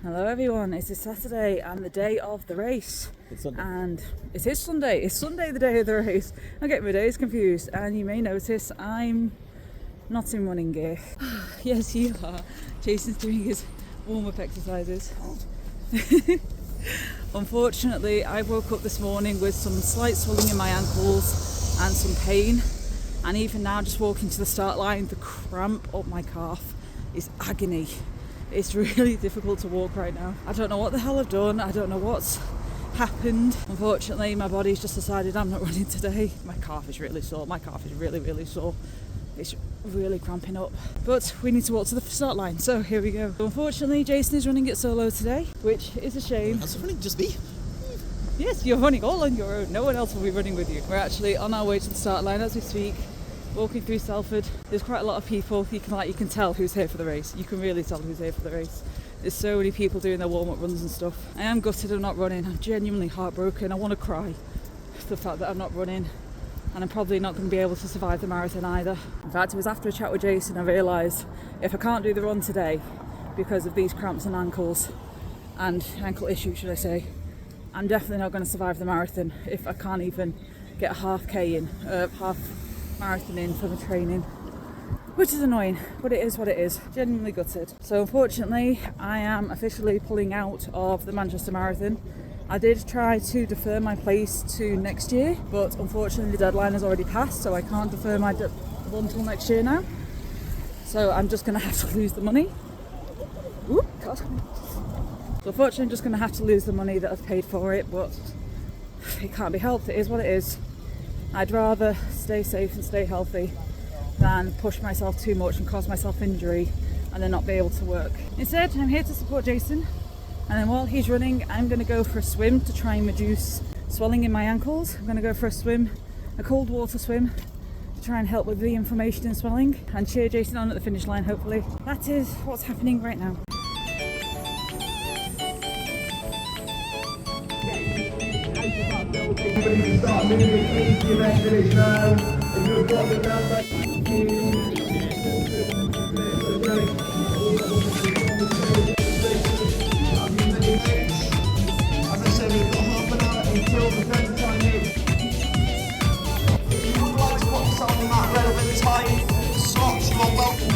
Hello everyone, it's Saturday and the day of the race. It's Sunday. And it is Sunday. It's Sunday the day of the race. I get my days confused, and you may notice I'm not in running gear. Yes, you are. Jason's doing his warm-up exercises. Unfortunately, I woke up this morning with some slight swelling in my ankles and some pain, and even now just walking to the start line, the cramp up my calf is agony. It's really difficult to walk right now. I don't know what the hell I've done. I don't know what's happened. Unfortunately, my body's just decided I'm not running today. My calf is really sore. My calf is really sore. It's really cramping up. But we need to walk to the start line, so here we go. Unfortunately, Jason is running it solo today, which is a shame. That's running just me? Yes, you're running all on your own. No one else will be running with you. We're actually on our way to the start line as we speak. Walking through Salford, there's quite a lot of people. You can tell who's here for the race. You can really tell who's here for the race. There's so many people doing their warm-up runs and stuff. I am gutted I'm not running. I'm genuinely heartbroken. I want to cry. The fact that I'm not running, and I'm probably not going to be able to survive the marathon either. In fact, it was after a chat with Jason I realised if I can't do the run today because of these cramps and ankles, and ankle issues should I say, I'm definitely not going to survive the marathon if I can't even get a half marathon in for the training, which is annoying, but it is what it is. Genuinely gutted. So unfortunately, I am officially pulling out of the Manchester Marathon. I did try to defer my place to next year, but unfortunately the deadline has already passed, so I can't defer my run until next year now. So I'm just going to have to lose the money. Ooh, God. So unfortunately I'm just going to have to lose the money that I've paid for it, but it can't be helped. It is what it is. I'd rather stay safe and stay healthy than push myself too much and cause myself injury and then not be able to work. Instead, I'm here to support Jason, and then while he's running, I'm going to go for a swim to try and reduce swelling in my ankles. I'm going to go for a swim, a cold water swim, to try and help with the inflammation and swelling and cheer Jason on at the finish line, hopefully. That is what's happening right now. Start moving into your next finish now. If you've got the number, as I said, we've got half an hour until the fence time is. If you would like to put yourself on that relevant time slot, you are welcome.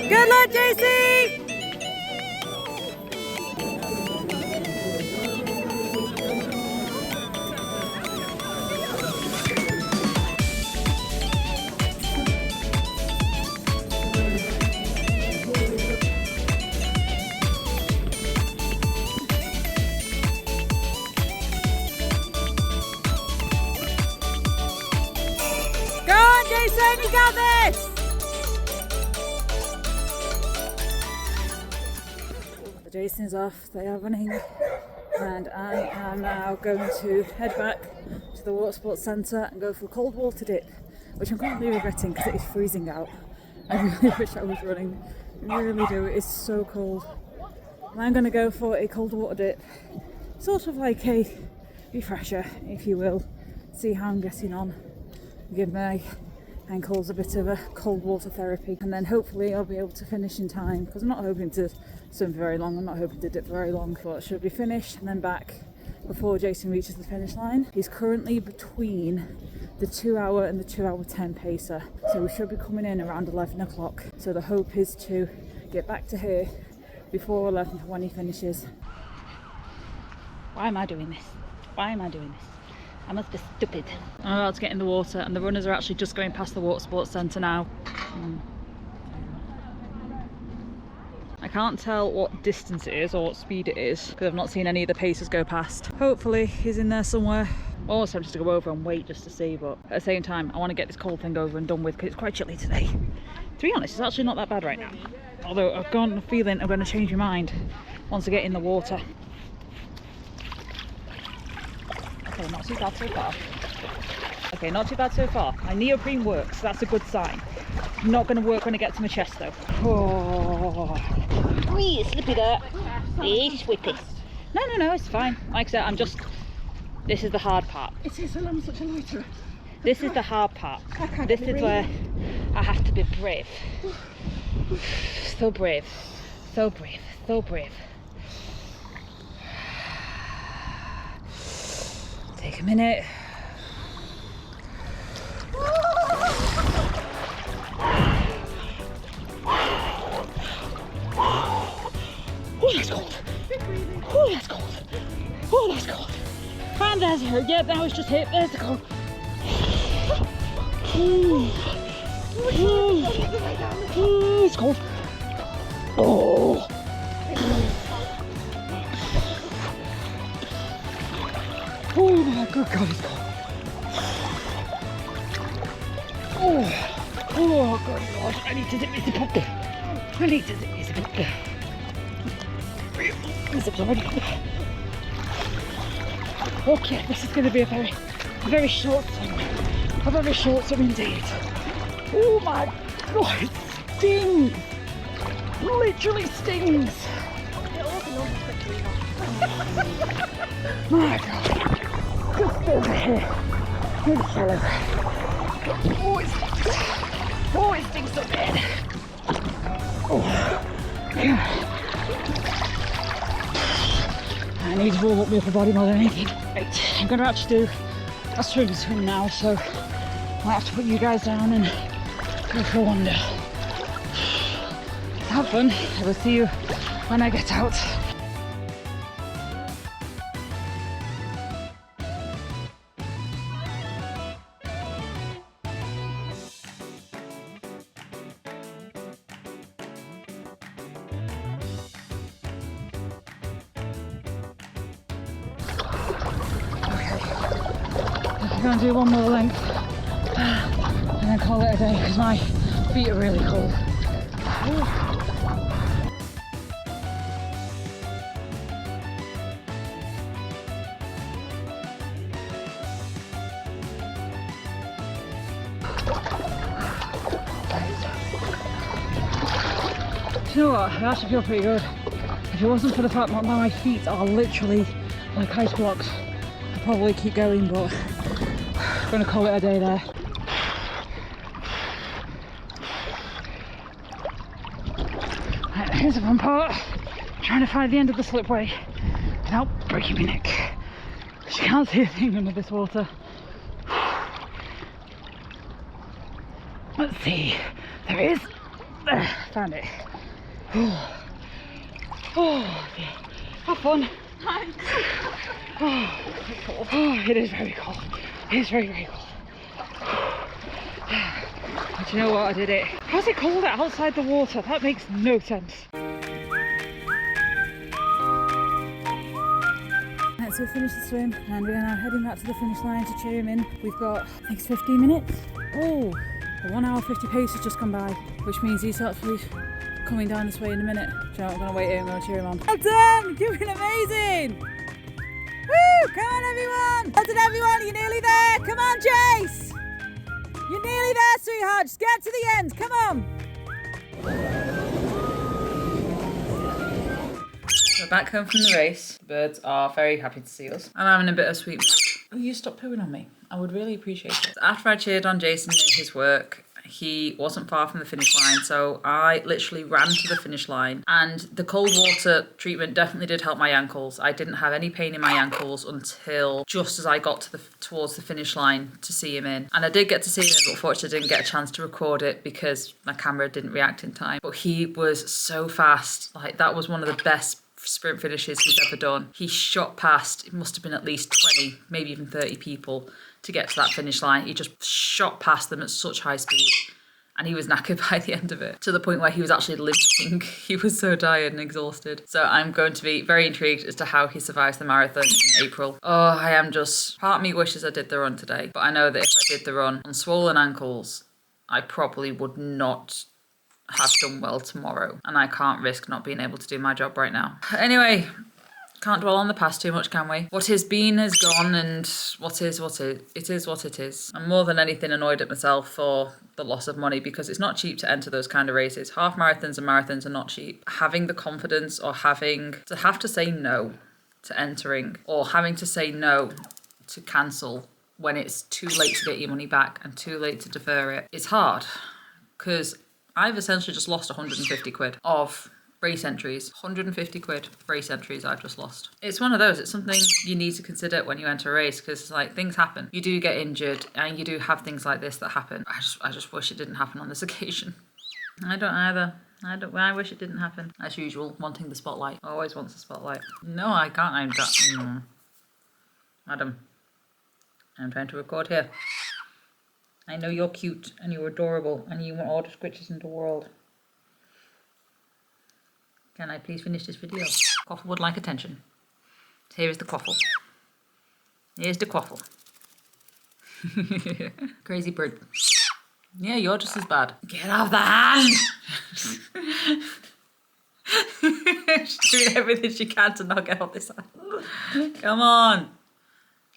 Good luck, JC! Go on, Jason, you got this! Jason's off, they are running, and I am now going to head back to the water sports centre and go for a cold water dip, which I'm currently regretting because it is freezing out. I really wish I was running, I really do, it is so cold. And I'm going to go for a cold water dip, sort of like a refresher, if you will, see how I'm getting on, give my ankles a bit of a cold water therapy, and then hopefully I'll be able to finish in time, because I'm not hoping to swim for very long, I'm not hoping to dip for very long, but I should be finished and then back before Jason reaches the finish line. He's currently between the 2 hour and the 2 hour 10 pacer. So we should be coming in around 11 o'clock. So the hope is to get back to here before 11 when he finishes. Why am I doing this? Why am I doing this? I must be stupid. I'm about to get in the water and the runners are actually just going past the water sports centre now. I can't tell what distance it is or what speed it is because I've not seen any of the pacers go past. Hopefully he's in there somewhere. I'm almost tempted to go over and wait just to see, but at the same time I want to get this cold thing over and done with because it's quite chilly today. To be honest, it's actually not that bad right now. Although I've got a feeling I'm going to change my mind once I get in the water. Okay, not too bad so far. Okay, not too bad so far. My neoprene works, that's a good sign. Not going to work when I get to my chest though. Oh. Wee, slippy there. Hey, swippy. No, it's fine. Like I said, I'm just... This is the hard part. It is, and I'm such a loiterer. This is the hard part. can't This get is me where I have to be brave. So brave. So brave. So brave. Take a minute. Oh, that's cold. Oh, that's cold. Oh, that's cold. And there's her. Yeah, that was just hit. There's the cold. It's cold. Oh. Oh my good God, it's cold. Oh God, Lord. I need to dip this puppy. I need to dip this puppy. This is already up. Okay, this is going to be a very short swim. A very short swim indeed. Oh my God, it stings. Literally stings. My God. Just over here. Good fellow. Oh, it stinks. Oh, it stinks so bad. Oh, yeah. I need to warm up my upper body more than anything. Right, I'm going to actually do a swim now, so I might have to put you guys down and go for a wander. Have fun. I will see you when I get out. I'm going to do one more length and then call it a day because my feet are really cold. You know what, I actually feel pretty good. If it wasn't for the fact that my feet are literally like ice blocks, I'd probably keep going, but I'm going to call it a day there. Right, here's the fun part. Trying to find the end of the slipway without breaking my neck. You can't see a thing under this water. Let's see. There it is. Found it. Oh, dear. Have fun. Oh, it is very cold. It is very, very cold. But you know what? I did it. How's it cold outside the water? That makes no sense. Right, so we finished the swim and we're now heading back to the finish line to cheer him in. We've got, I think it's 15 minutes. Oh, the 1 hour 50 pace has just gone by, which means he's actually coming down this way in a minute. So I'm going to wait here and I'm going to cheer him on. Well done! You're doing amazing! Woo! Come on everyone! Well done everyone, you're nearly there! Come on Jace! You're nearly there sweetheart, just get to the end, come on! We're back home from the race. The birds are very happy to see us. I'm having a bit of sweet mood. Will you stop pooing on me? I would really appreciate it. So after I cheered on Jason in his work, he wasn't far from the finish line, so I literally ran to the finish line, and the cold water treatment definitely did help my ankles. I didn't have any pain in my ankles until just as I got to towards the finish line to see him in. And I did get to see him, but unfortunately I didn't get a chance to record it because my camera didn't react in time. But he was so fast. Like, that was one of the best sprint finishes he's ever done. He shot past, it must have been at least 20, maybe even 30 people to get to that finish line. He just shot past them at such high speed, and he was knackered by the end of it, to the point where he was actually limping. He was so tired and exhausted. So I'm going to be very intrigued as to how he survives the marathon in April. Oh, I am just, part of me wishes I did the run today, but I know that if I did the run on swollen ankles, I probably would not have done well tomorrow, and I can't risk not being able to do my job right now. Anyway, can't dwell on the past too much, can we? What has been is gone, and what is it is what it is. I'm more than anything annoyed at myself for the loss of money, because it's not cheap to enter those kind of races. Half marathons and marathons are not cheap. Having the confidence, or having to have to say no to entering, or having to say no to cancel when it's too late to get your money back and too late to defer it, it's hard, because I've essentially just lost 150 quid of race entries. 150 quid of race entries I've just lost. It's one of those, it's something you need to consider when you enter a race, because like, things happen. You do get injured, and you do have things like this that happen. I just wish it didn't happen on this occasion. I don't either. I wish it didn't happen. As usual, wanting the spotlight. Always wants the spotlight. No, I can't. Madam, I'm trying to record here. I know you're cute and you're adorable and you want all the squitches in the world. Can I please finish this video? Quaffle would like attention. Here is the quaffle. Here's the quaffle. Crazy bird. Yeah, you're just as bad. Get off the hand! She's doing everything she can to not get off this hand. Come on.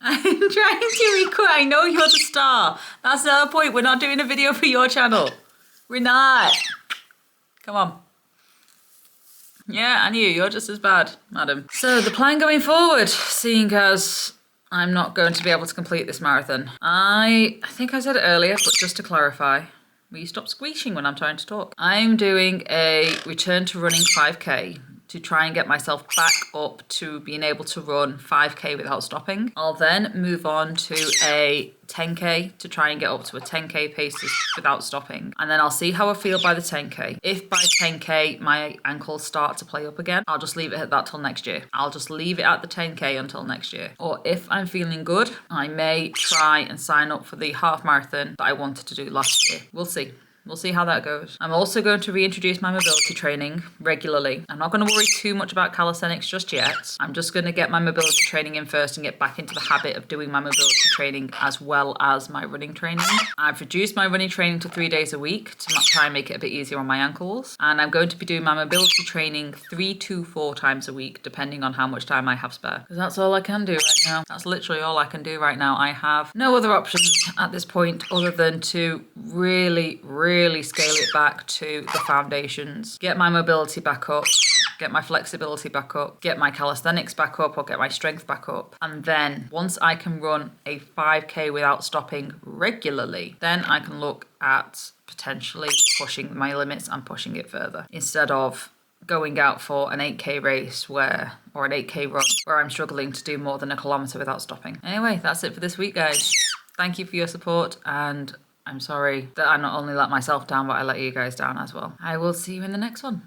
I'm trying to record. I know you're the star. That's not the point. We're not doing a video for your channel. We're not. Come on. Yeah, and you're just as bad, madam. So the plan going forward, seeing as I'm not going to be able to complete this marathon, I think I said it earlier, but just to clarify, will you stop squeaking when I'm trying to talk? I'm doing a return to running 5K to try and get myself back up to being able to run 5K without stopping. I'll then move on to a 10K to try and get up to a 10K pace without stopping. And then I'll see how I feel by the 10K. If by 10K my ankles start to play up again, I'll just leave it at that till next year. I'll just leave it at the 10K until next year. Or if I'm feeling good, I may try and sign up for the half marathon that I wanted to do last year. We'll see. We'll see how that goes. I'm also going to reintroduce my mobility training regularly. I'm not going to worry too much about calisthenics just yet. I'm just going to get my mobility training in first and get back into the habit of doing my mobility training as well as my running training. I've reduced my running training to 3 days a week to try and make it a bit easier on my ankles. And I'm going to be doing my mobility training 3 to 4 times a week, depending on how much time I have spare. Because that's all I can do right now. That's literally all I can do right now. I have no other options at this point other than to really scale it back to the foundations, get my mobility back up, get my flexibility back up, get my calisthenics back up, or get my strength back up. And then once I can run a 5K without stopping regularly, then I can look at potentially pushing my limits and pushing it further, instead of going out for an 8K race or an 8K run where I'm struggling to do more than a kilometre without stopping. Anyway, that's it for this week, guys. Thank you for your support, and I'm sorry that I not only let myself down, but I let you guys down as well. I will see you in the next one.